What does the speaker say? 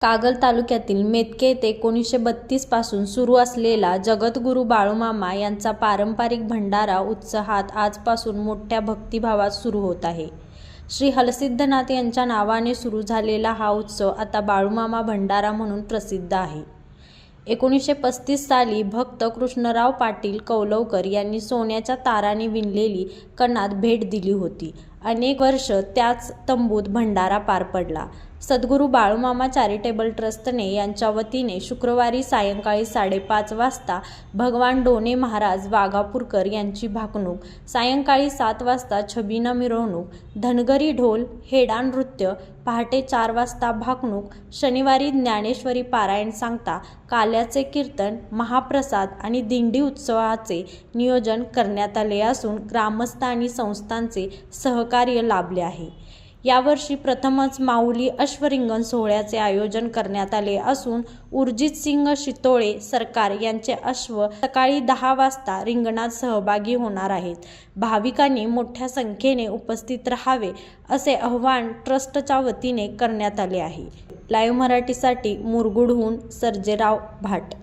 कागल तालुक्यातील मेतके येथे 1932 पासून सुरू असलेला जगद्गुरू बाळूमामा यांचा पारंपरिक भंडारा उत्साहात आजपासून मोठ्या भक्तिभावात सुरू होत आहे. श्री हलसिद्धनाथ यांच्या नावाने सुरू झालेला हा उत्सव आता बाळूमामा भंडारा म्हणून प्रसिद्ध आहे. 1935 साली भक्त कृष्णराव पाटील कौलवकर यांनी सोन्याच्या ताराने विणलेली कणात भेट दिली होती. अनेक वर्ष त्याच तंबूत भंडारा पार पडला. सद्गुरू बाळूमामा चॅरिटेबल ट्रस्टने यांच्या वतीने शुक्रवारी सायंकाळी 5:30 वाजता भगवान डोने महाराज वाघापूरकर यांची भाकणूक, सायंकाळी 7 वाजता छबिना मिरवणूक, धनगरी ढोल, हेडा नृत्य, पहाटे 4 वाजता भाकणूक, शनिवारी ज्ञानेश्वरी पारायण सांगता, काल्याचे कीर्तन, महाप्रसाद आणि दिंडी उत्सवाचे नियोजन करण्यात आले असून ग्रामस्थ आणि संस्थांचे सहकार्य लाभले आहे. यावर्षी प्रथमच माऊली अश्वरिंगण सोहळ्याचे आयोजन करण्यात आले असून उर्जितसिंग शितोळे सरकार यांचे अश्व सकाळी 10 वाजता रिंगणात सहभागी होणार आहेत. भाविकांनी मोठ्या संख्येने उपस्थित राहावे असे आवाहन ट्रस्टच्या वतीने करण्यात आले आहे. लाईव्ह मराठीसाठी मुरगुडहून सर्जेराव भाट.